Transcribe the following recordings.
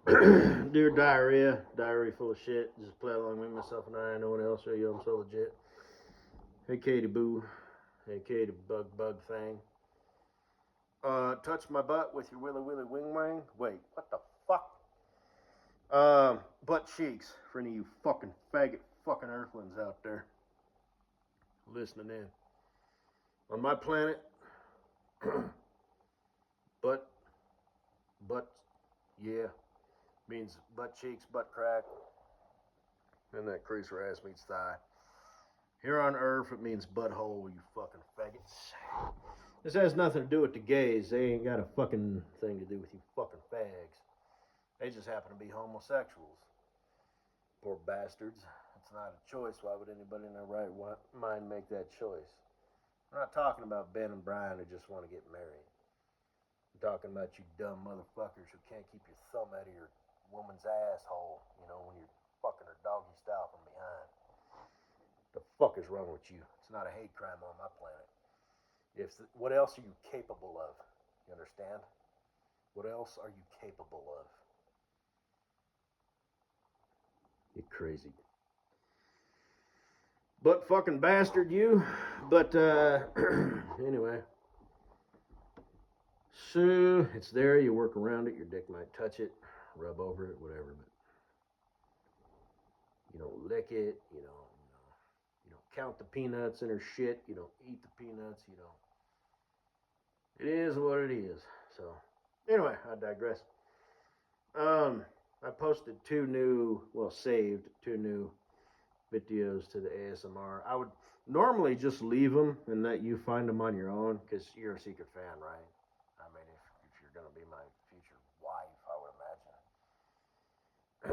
Dear diarrhea full of shit. Just play along with myself and I. No one else. Or you, I'm so legit. Hey, Katie Boo. Hey, Katie Bug thing. Touch my butt with your willy wing wang. Wait, what the fuck? Butt cheeks for any of you fucking faggot fucking earthlings out there listening in. On my planet, butt, yeah, means butt cheeks, butt crack, and that crease where ass meets thigh. Here on Earth, it means butthole, you fucking faggots. This has nothing to do with the gays. They ain't got a fucking thing to do with you fucking fags. They just happen to be homosexuals. Poor bastards. It's not a choice. Why would anybody in their right mind make that choice? We're not talking about Ben and Brian who just want to get married. I'm talking about you dumb motherfuckers who can't keep your thumb out of your woman's asshole, you know, when you're fucking her doggy style from behind. The fuck is wrong with you? It's not a hate crime on my planet. What else are you capable of? You understand? What else are you capable of? You crazy. But fucking bastard, you. But, anyway. So, it's there. You work around it. Your dick might touch it, rub over it, whatever. But you don't lick it. You don't count the peanuts in her shit. You don't eat the peanuts. You don't. It is what it is. So, anyway, I digress. I posted saved two new videos to the ASMR. I would normally just leave them and let you find them on your own because you're a secret fan, right? I mean, if you're going to be my future wife, I would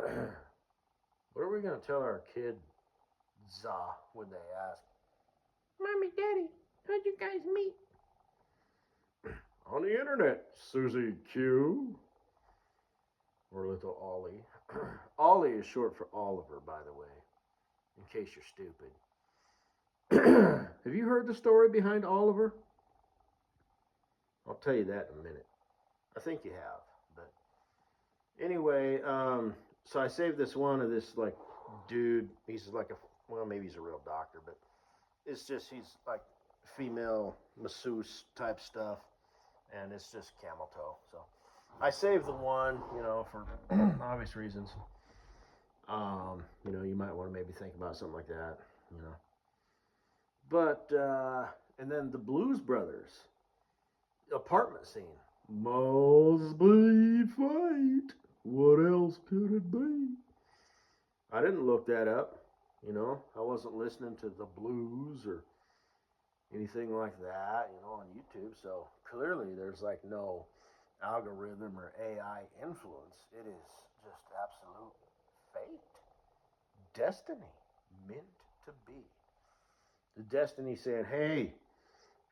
imagine. What are we going to tell our kid, when they ask, Mommy, Daddy, how'd you guys meet? On the internet, Susie Q. Or little Ollie. Ollie is short for Oliver, by the way, in case you're stupid. Have you heard the story behind Oliver? I'll tell you that in a minute. I think you have, but anyway, so I saved this one of this like dude. He's like maybe he's a real doctor, but it's just he's like female masseuse type stuff, and it's just camel toe. So I saved the one, for obvious reasons. You might want to maybe think about something like that, But and then the Blues Brothers apartment scene. Must be fate. What else could it be? I didn't look that up. I wasn't listening to the blues or anything like that, on YouTube. So clearly there's like no algorithm or AI influence. It is just absolute fate. Destiny meant to be. The destiny said, hey,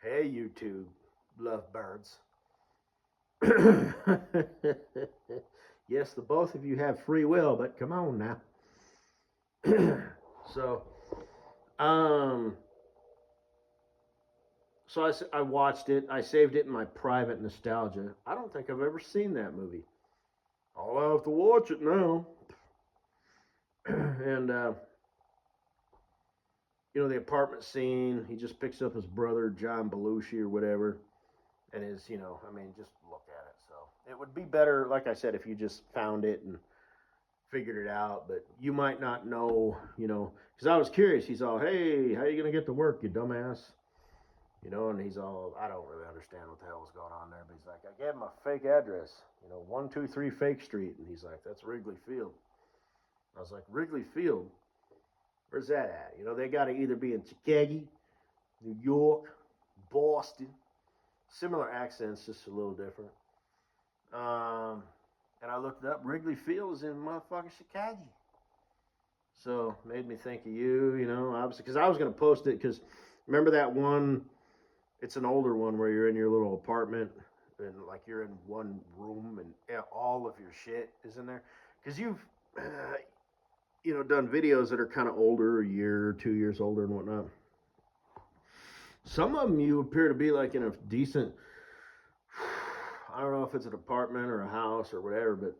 YouTube lovebirds. Yes, the both of you have free will, but come on now. So, I watched it. I saved it in my private nostalgia. I don't think I've ever seen that movie. I'll have to watch it now. And the apartment scene. He just picks up his brother John Belushi or whatever, and just look at it. So it would be better, like I said, if you just found it and figured it out. But you might not know, because I was curious. He's all, hey, how are you gonna get to work, you dumbass? And he's all, I don't really understand what the hell was going on there, but he's like, I gave him a fake address, 123 Fake Street, and he's like, that's Wrigley Field. I was like, Wrigley Field? Where's that at? They got to either be in Chicago, New York, Boston. Similar accents, just a little different. And I looked it up. Wrigley Field is in motherfucking Chicago. So, made me think of you, obviously. Because I was going to post it, because remember that one, it's an older one where you're in your little apartment, and like you're in one room, and all of your shit is in there. Because you've... done videos that are kind of older, a year or 2 years older and whatnot. Some of them you appear to be like in a decent, I don't know if it's an apartment or a house or whatever, but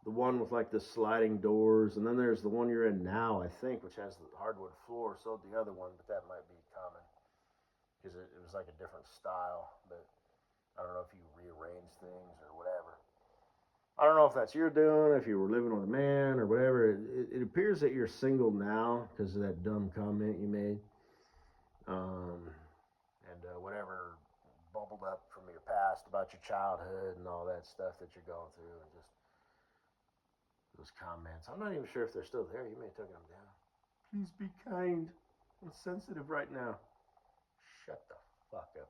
the one with like the sliding doors, and then there's the one you're in now, I think, which has the hardwood floor. So the other one, but that might be common because it was like a different style. But I don't know if you rearrange things or whatever. I don't know if that's your doing, if you were living with a man or whatever. It appears that you're single now because of that dumb comment you made. And whatever bubbled up from your past about your childhood and all that stuff that you're going through, and just those comments. I'm not even sure if they're still there. You may have taken them down. Please be kind. I'm sensitive right now. Shut the fuck up.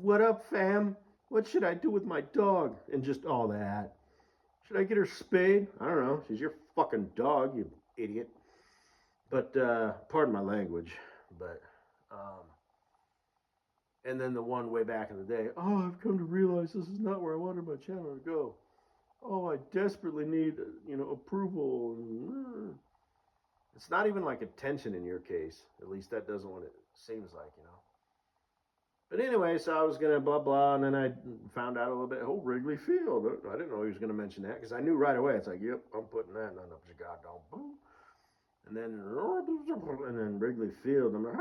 What up, fam? What should I do with my dog? And just all that. Should I get her spayed? I don't know. She's your fucking dog, you idiot. But, pardon my language. But, and then the one way back in the day. Oh, I've come to realize this is not where I wanted my channel to go. Oh, I desperately need, approval. It's not even like attention in your case. At least that doesn't what it seems like, But anyway, so I was going to blah, blah, and then I found out a little bit, Wrigley Field. I didn't know he was going to mention that because I knew right away. It's like, yep, I'm putting that on up your goddamn boom. And then Wrigley Field. I'm like,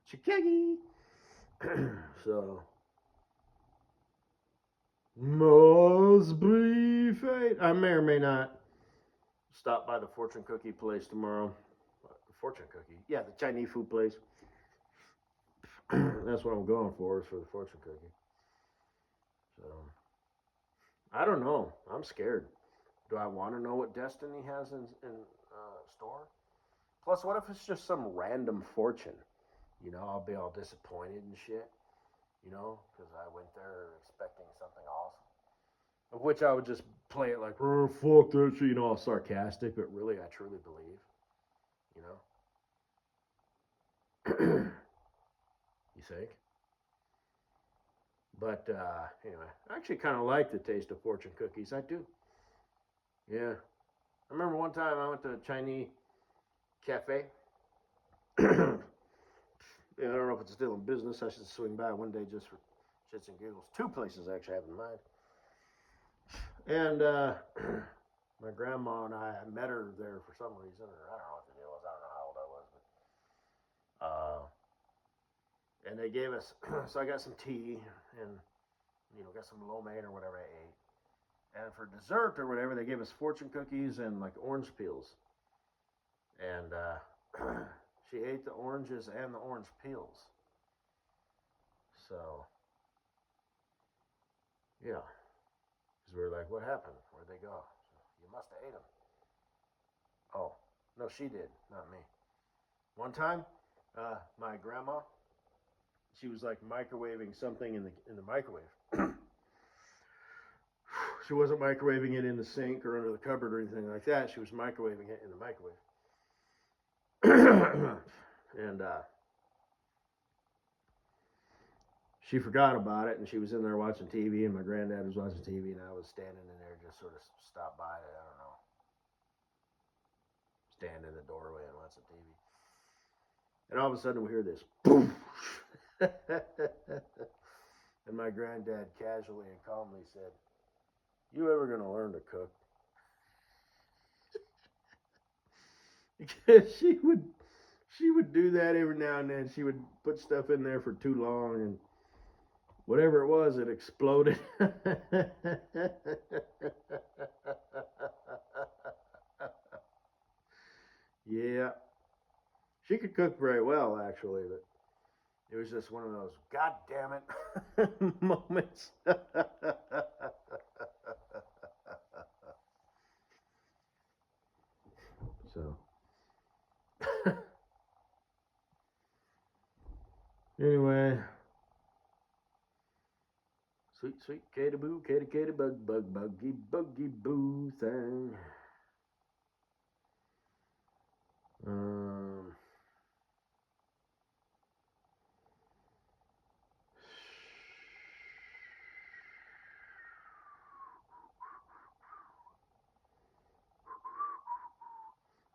Chicago. So, must be fate. I may or may not stop by the fortune cookie place tomorrow. Fortune cookie? Yeah, the Chinese food place. That's what I'm going for, is for the fortune cookie. So, I don't know. I'm scared. Do I want to know what Destiny has in store? Plus, what if it's just some random fortune? I'll be all disappointed and shit. Because I went there expecting something awesome. Of which I would just play it like, oh, fuck that shit, all sarcastic, but really I truly believe. You think? But anyway, I actually kind of like the taste of fortune cookies. I do. Yeah. I remember one time I went to a Chinese cafe. I don't know if it's still in business. I should swing by one day just for shits and giggles. Two places I actually have in mind. And my grandma and I met her there for some reason, or I don't know what the deal was. I don't know how old I was, but and they gave us. So I got some tea and got some lo mein or whatever I ate. And for dessert or whatever, they gave us fortune cookies and like orange peels. And she ate the oranges and the orange peels. So, yeah. Because we were like, what happened? Where'd they go? So, you must have ate them. Oh, no, she did, not me. One time, my grandma, she was like microwaving something in the microwave. She wasn't microwaving it in the sink or under the cupboard or anything like that. She was microwaving it in the microwave. And she forgot about it, and she was in there watching TV, and my granddad was watching TV, and I was standing in there just sort of stopped by it, I don't know, stand in the doorway and watch some TV. And all of a sudden we hear this boom. And my granddad casually and calmly said, "You ever gonna learn to cook?" Because she would do that every now and then. She would put stuff in there for too long, and whatever it was, it exploded. Yeah. She could cook very well, actually, but it was just one of those, God damn it, moments. So, anyway, sweet, sweet Katy Boo, Katy, Katy, bug, bug, buggy, buggy, boo thing.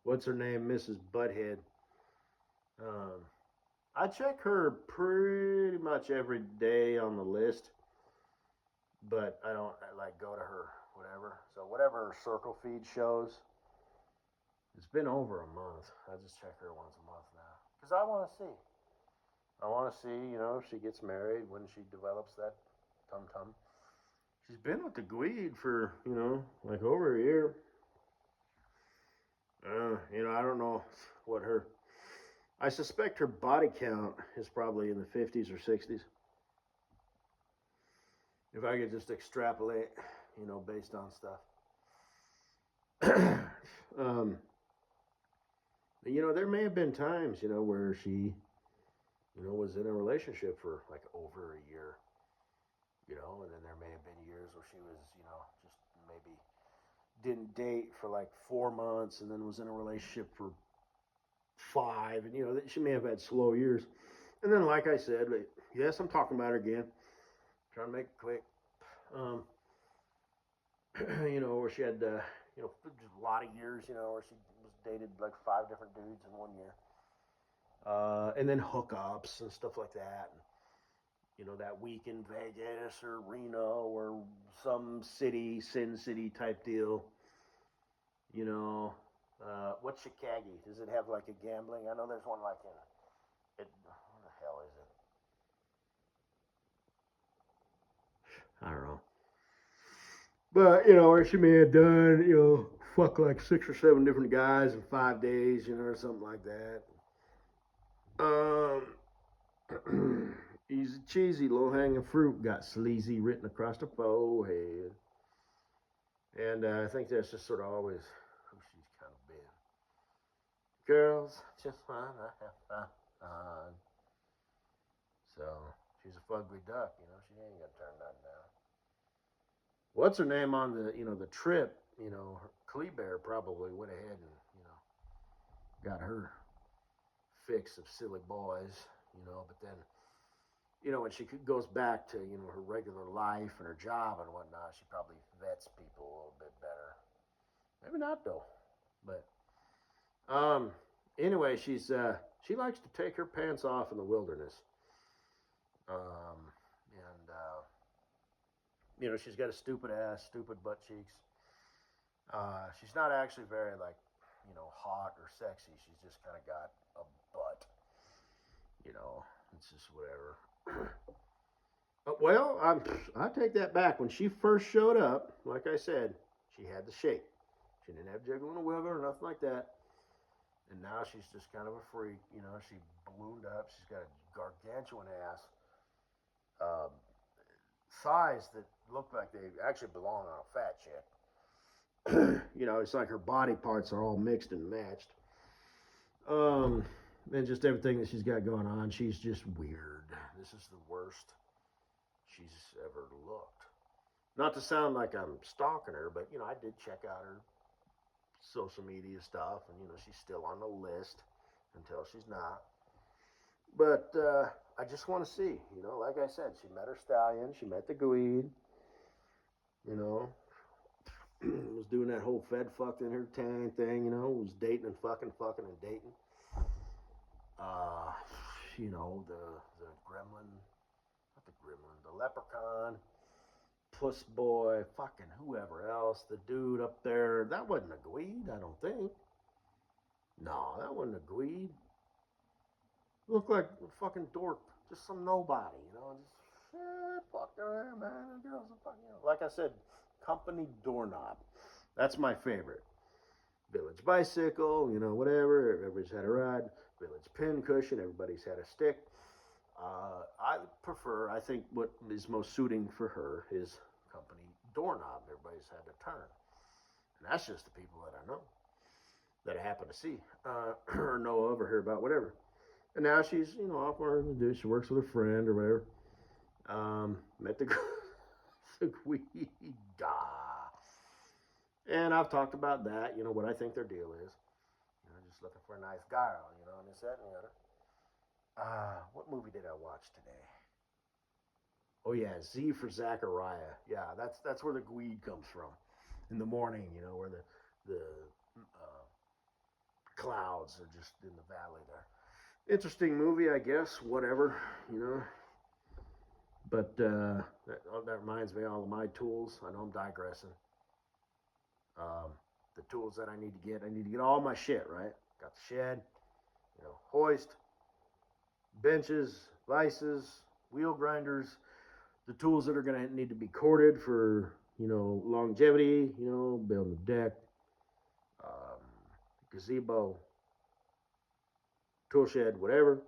What's her name? Mrs. Butthead. I check her pretty much every day on the list. but I don't like go to her whatever. So whatever her circle feed shows, it's been over a month. I just check her once a month now because I want to see. I want to see, if she gets married, when she develops that tum tum. She's been with the Gweed for, like over a year. I don't know what her. I suspect her body count is probably in the 50s or 60s. If I could just extrapolate, based on stuff. um, there may have been times, where she, was in a relationship for like over a year, and then there may have been years where she was, just maybe didn't date for like 4 months and then was in a relationship for 5, and she may have had slow years. And then, like I said, yes, I'm talking about her again. Trying to make it quick. Um, where she had, a lot of years, where she was dated like 5 different dudes in 1 year. And then hookups and stuff like that. And, that week in Vegas or Reno or some city, Sin City type deal. What's Chicago? Does it have like a gambling? I know there's one like in it. What the hell is it? I don't know. But where she may have done, fuck like 6 or 7 different guys in 5 days, or something like that. Easy cheesy, low hanging fruit. Got sleazy written across the forehead. And I think that's just sort of always who she's kind of been. Girls just wanna have fun. So she's a fugly duck, she ain't gonna turn nothing down. What's her name on the trip? Kleber probably went ahead and got her fix of silly boys, but then when she goes back to her regular life and her job and whatnot, she probably vets people a little bit better. Maybe not though, but anyway, she likes to take her pants off in the wilderness. And she's got a stupid ass, stupid butt cheeks. She's not actually very like hot or sexy. She's just kind of got a butt. It's just whatever. Well, I take that back. When she first showed up, like I said, she had the shape. She didn't have jiggle and a wiggle or nothing like that. And now she's just kind of a freak. She ballooned up. She's got a gargantuan ass. Thighs that look like they actually belong on a fat chick. It's like her body parts are all mixed and matched. And just everything that she's got going on, she's just weird. This is the worst she's ever looked. Not to sound like I'm stalking her, but I did check out her social media stuff, and she's still on the list until she's not. But I just want to see, like I said, she met her stallion, she met the Gweed, was doing that whole fed fucked entertaining thing, was dating and fucking and dating. The gremlin, not the gremlin, the leprechaun, puss boy, fucking whoever else, the dude up there, that wasn't a Gweed, I don't think. No, that wasn't a Gweed. Looked like a fucking dork, just some nobody, just fuck her, man. The girl's a fucking, like I said, company doorknob. That's my favorite. Village bicycle, whatever. Everybody's had a ride. Village pin cushion. Everybody's had a stick. I think what is most suiting for her is company doorknob. Everybody's had to turn. And that's just the people that I know, that I happen to see, or know of, or hear about, whatever. And now she's, off where to do. She works with a friend or whatever. Met the Gweed. And I've talked about that, what I think their deal is. Just looking for a nice girl, and this, that, and the other. What movie did I watch today? Oh yeah, Z for Zachariah. Yeah, that's where the Gweed comes from. In the morning, where the clouds are just in the valley there. Interesting movie, I guess. Whatever, But that reminds me of all of my tools. I know I'm digressing. The tools that I need to get all my shit, right? Got the shed, hoist, benches, vices, wheel grinders, the tools that are going to need to be corded for, longevity, building a deck, um, gazebo, tool shed, whatever.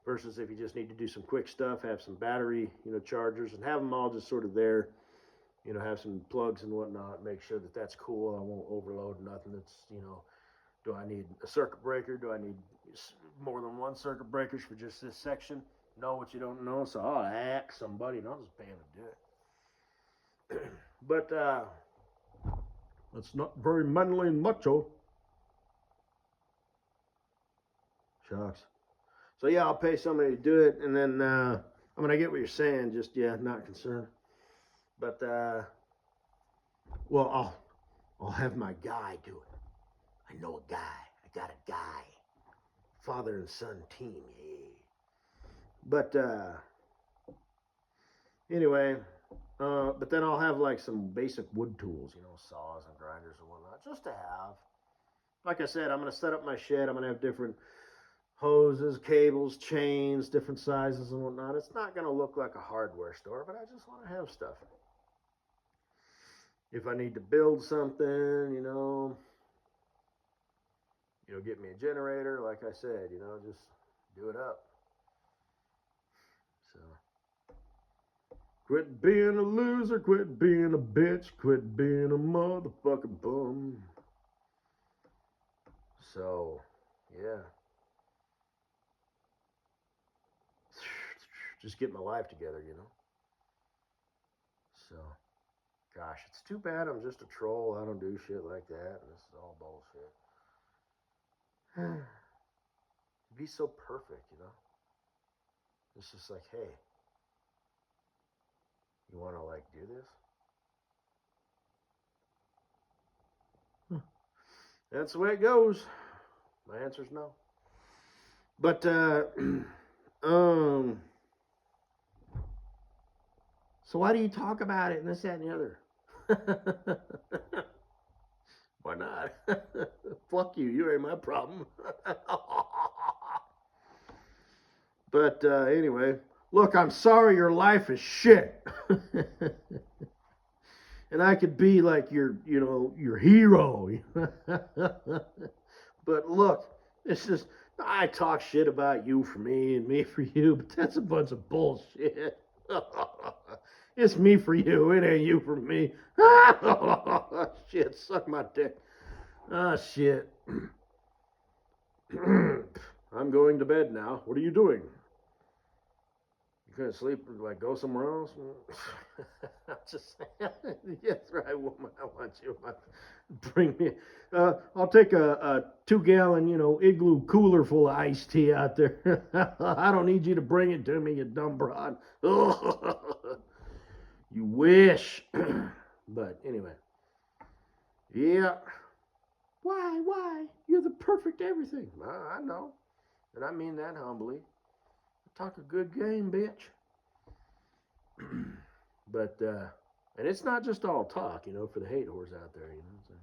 Versus if you just need to do some quick stuff, have some battery, chargers, and have them all just sort of there. Have some plugs and whatnot. Make sure that that's cool. I won't overload nothing. That's do I need a circuit breaker? Do I need more than one circuit breakers for just this section? Know what you don't know, so I'll ask somebody, and I'll just pay them to do it. But that's not very manly and macho. Shucks. So yeah, I'll pay somebody to do it, and then I get what you're saying. Just not concerned. But well, I'll have my guy do it. I know a guy. I got a guy. Father and son team. Yeah. But anyway, but then I'll have like some basic wood tools, saws and grinders and whatnot, just to have. Like I said, I'm gonna set up my shed. I'm gonna have different hoses, cables, chains, different sizes and whatnot. It's not gonna look like a hardware store, but I just want to have stuff. If I need to build something, get me a generator, like I said, just do it up. So, quit being a loser, quit being a bitch, quit being a motherfucking bum. So, yeah. Just get my life together, So, gosh, it's too bad I'm just a troll. I don't do shit like that. This is all bullshit. It'd be so perfect, It's just like, hey, you want to do this? That's the way it goes. My answer's no. But so why do you talk about it and this, that, and the other? Why not? Fuck you. You ain't my problem. But anyway, look, I'm sorry your life is shit. And I could be like your hero. But look, it's just, I talk shit about you for me and me for you, but that's a bunch of bullshit. It's me for you, it ain't you for me. Shit, suck my dick. Ah, shit. I'm going to bed now. What are you doing? You couldn't sleep, go somewhere else? I'm just saying. Yes, right, woman. I want you. Bring me. I'll take a 2-gallon, igloo cooler full of iced tea out there. I don't need you to bring it to me, you dumb broad. You wish. But anyway. Yeah. Why? You're the perfect everything. I know. And I mean that humbly. Talk a good game, bitch. But and it's not just all talk, for the hate whores out there, So,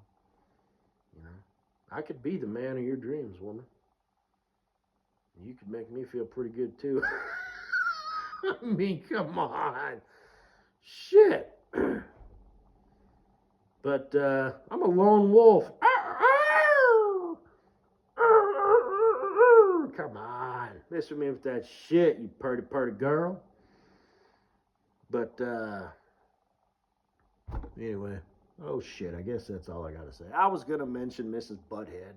I could be the man of your dreams, woman. You could make me feel pretty good too. I mean, come on, shit. But I'm a lone wolf. Come on, mess with me with that shit, you party girl. But anyway, oh shit, I guess that's all I gotta say. I was gonna mention Mrs. Butthead.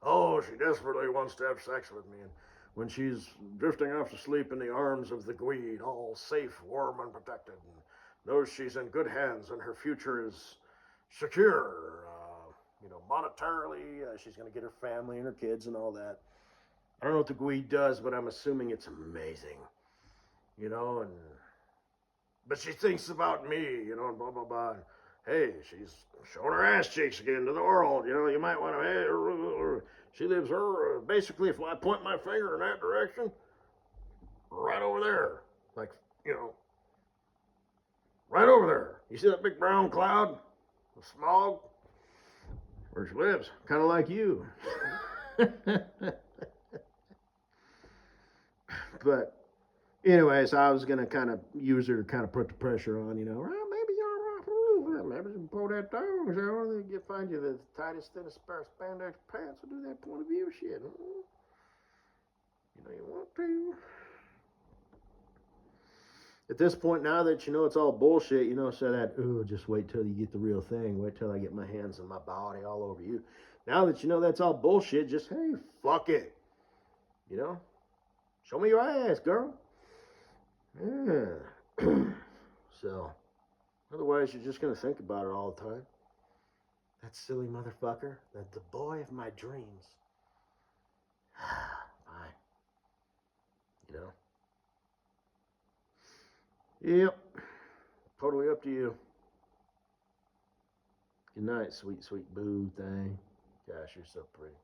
Oh, she desperately wants to have sex with me, and when she's drifting off to sleep in the arms of the Gweed, all safe, warm, and protected, and knows she's in good hands and her future is secure. Monetarily, she's gonna get her family and her kids and all that. I don't know what the Gweed does, but I'm assuming it's amazing. And but she thinks about me, and blah blah blah. And, hey, she's showing her ass cheeks again to the world. You might want to. Hey, she lives her basically. If I point my finger in that direction, right over there, over there. You see that big brown cloud? The smog? Where she lives. Kind of like you. But anyways, I was going to kind of use her to kind of put the pressure on, you know. Well, maybe you're maybe you can pull that down. So you find you the tightest, thinnest spandex pants will do that point of view shit. You know you want to. At this point, now that you know it's all bullshit, you know, so that, ooh, just wait till you get the real thing. Wait till I get my hands and my body all over you. Now that you know that's all bullshit, just, hey, fuck it. You know? Show me your ass, girl. Yeah. So, otherwise, you're just going to think about it all the time. That silly motherfucker. That the boy of my dreams. Fine. You know? Yep. Totally up to you. Good night, sweet, sweet boo thing. Gosh, you're so pretty.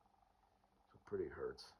So pretty it hurts.